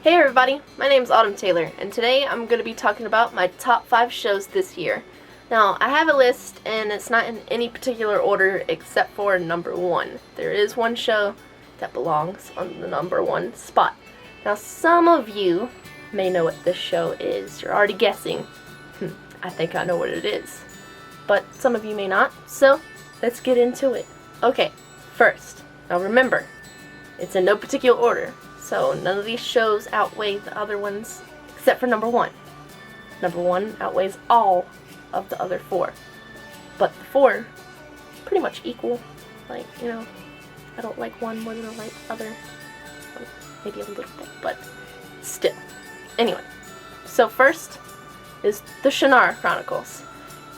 Hey everybody, my name is Autumn Taylor, and today I'm going to be talking about my top 5 shows this year. Now, I have a list, and it's not in any particular order except for number 1. There is one show that belongs on the number 1 spot. Now, some of you may know what this show is. You're already guessing. I think I know what it is. But some of you may not, so let's get into it. Okay, first, now remember, it's in no particular order. So none of these shows outweigh the other ones except for number 1. Number 1 outweighs all of the other 4. But the 4 pretty much equal. Like, I don't like one more than I like the other. Maybe a little bit, but still. Anyway, so first is the Shannara Chronicles.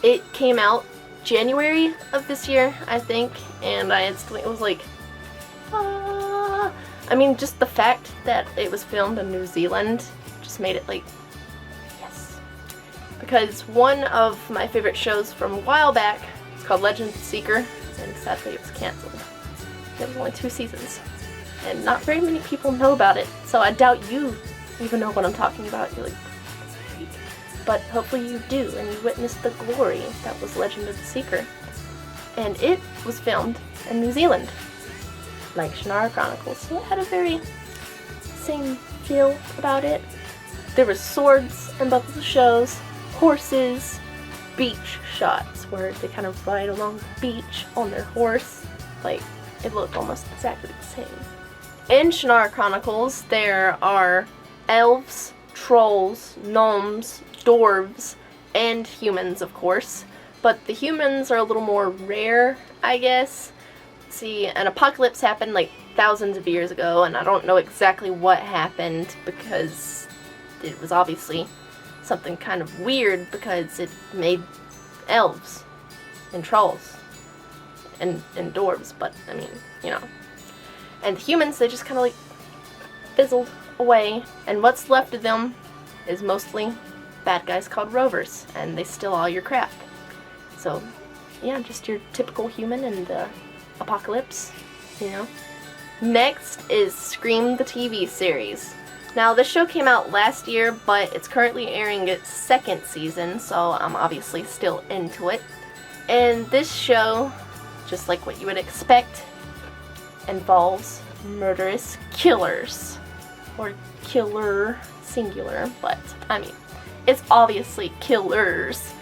It came out January of this year, I think, and I instantly was like, just the fact that it was filmed in New Zealand just made it like, yes. Because one of my favorite shows from a while back is called Legend of the Seeker, and sadly it was canceled. There was only 2 seasons, and not very many people know about it, so I doubt you even know what I'm talking about. You're like, but hopefully you do, and you witnessed the glory that was Legend of the Seeker. And it was filmed in New Zealand, like Shannara Chronicles, so it had a very same feel about it. There were swords in both of the shows, horses, beach shots where they kind of ride along the beach on their horse. Like, it looked almost exactly the same. In Shannara Chronicles, there are elves, trolls, gnomes, dwarves, and humans, of course. But the humans are a little more rare, I guess. See, an apocalypse happened like thousands of years ago, and I don't know exactly what happened because it was obviously something kind of weird because it made elves and trolls and dwarves, but and humans, they just kind of like fizzled away, and what's left of them is mostly bad guys called rovers, and they steal all your crap. So yeah, just your typical human in the apocalypse, Next is Scream the TV series. Now, this show came out last year, but it's currently airing its 2nd season, so I'm obviously still into it. And this show, just like what you would expect, involves murderous killers. Or killer singular, but it's obviously killers,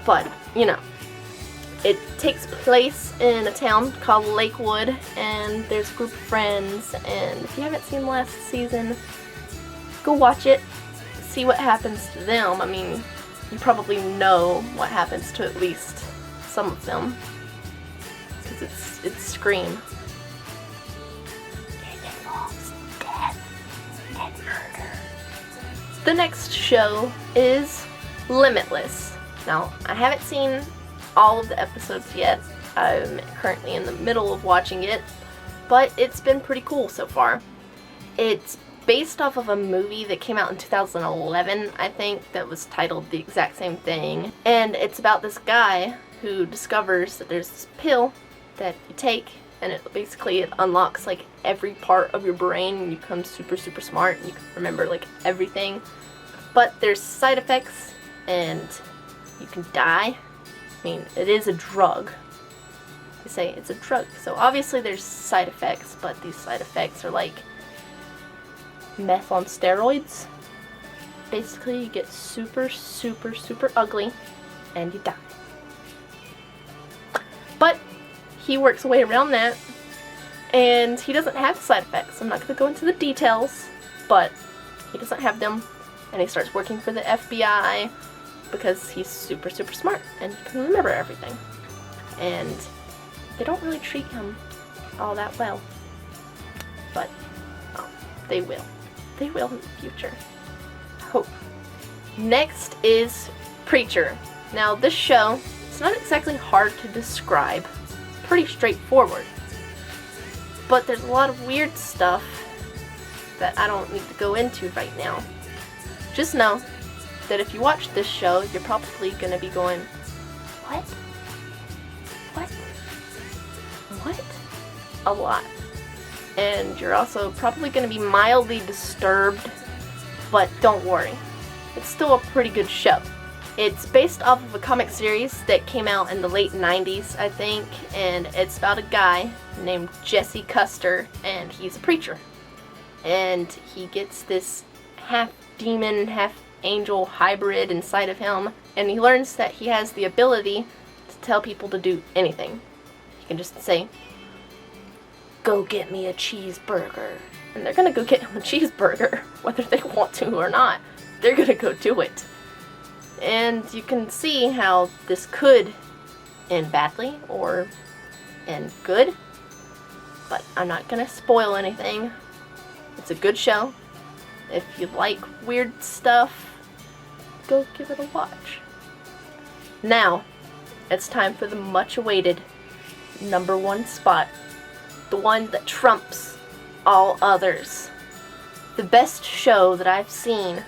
but it takes place in a town called Lakewood, and there's a group of friends, and if you haven't seen last season, go watch it, see what happens to them. You probably know what happens to at least some of them, because it's Scream. It involves death and murder. The next show is Limitless. Now, I haven't seen all of the episodes yet. I'm currently in the middle of watching it, but it's been pretty cool so far. It's based off of a movie that came out in 2011, I think, that was titled the exact same thing, and it's about this guy who discovers that there's this pill that you take, and it unlocks like every part of your brain, and you become super smart, and you can remember like everything, but there's side effects, and you can die. It is a drug. They say it's a drug. So obviously there's side effects, but these side effects are like meth on steroids. Basically, you get super ugly and you die. But he works a way around that, and he doesn't have side effects. I'm not going to go into the details, but he doesn't have them, and he starts working for the FBI because he's super smart and he can remember everything. And they don't really treat him all that well, but they will. They will in the future. Hope. Next is Preacher. Now, this show, it's not exactly hard to describe. It's pretty straightforward. But there's a lot of weird stuff that I don't need to go into right now. Just know that if you watch this show, you're probably going to be going, what? What? What? A lot. And you're also probably going to be mildly disturbed but don't worry. It's still a pretty good show. It's based off of a comic series that came out in the late 90s, I think, and it's about a guy named Jesse Custer, and he's a preacher. And he gets this half-demon, half-angel hybrid inside of him, and he learns that he has the ability to tell people to do anything. He can just say, "Go get me a cheeseburger," and they're gonna go get him a cheeseburger, whether they want to or not. They're gonna go do it. And you can see how this could end badly or end good, but I'm not gonna spoil anything. It's a good show. If you like weird stuff, go give it a watch. Now, it's time for the much awaited #1 spot. The one that trumps all others. The best show that I've seen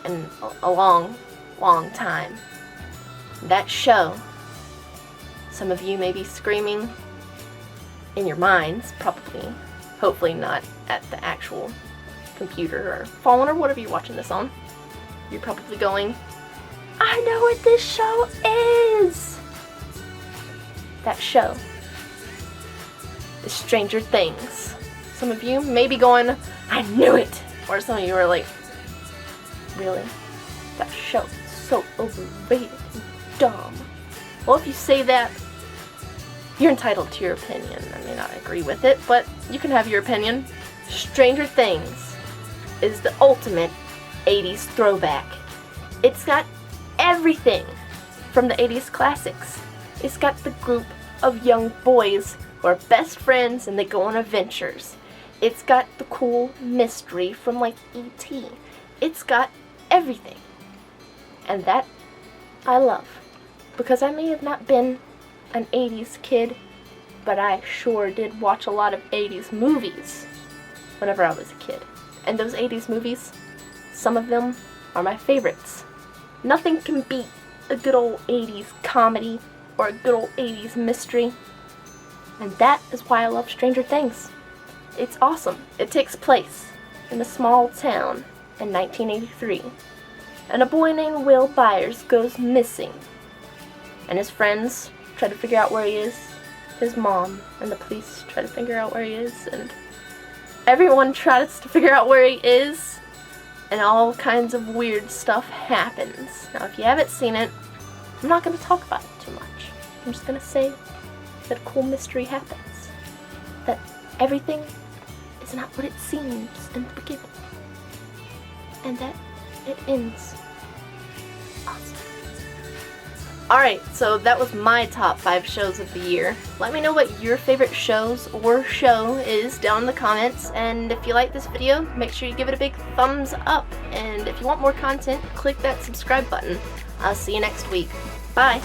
in a long time. That show, some of you may be screaming in your minds, probably, hopefully not at the actual computer or phone or whatever you're watching this on. You're probably going, "I know what this show is!" That show is Stranger Things. Some of you may be going, "I knew it!" Or some of you are like, "Really? That show is so overrated and dumb." Well, if you say that, you're entitled to your opinion. I may not agree with it, but you can have your opinion. Stranger Things is the ultimate 80s throwback. It's got everything from the 80s classics. It's got the group of young boys who are best friends and they go on adventures. It's got the cool mystery from like E.T. It's got everything. And that I love. Because I may have not been an 80s kid, but I sure did watch a lot of 80s movies whenever I was a kid. And those 80s movies, some of them are my favorites. Nothing can beat a good old 80s comedy or a good old 80s mystery. And that is why I love Stranger Things. It's awesome. It takes place in a small town in 1983. And a boy named Will Byers goes missing. And his friends try to figure out where he is. His mom and the police try to figure out where he is. And everyone tries to figure out where he is. And all kinds of weird stuff happens. Now, if you haven't seen it, I'm not going to talk about it too much. I'm just going to say that a cool mystery happens. That everything is not what it seems in the beginning. And that it ends awesome. Alright, so that was my top 5 shows of the year. Let me know what your favorite shows or show is down in the comments, and if you like this video, make sure you give it a big thumbs up, and if you want more content, click that subscribe button. I'll see you next week. Bye!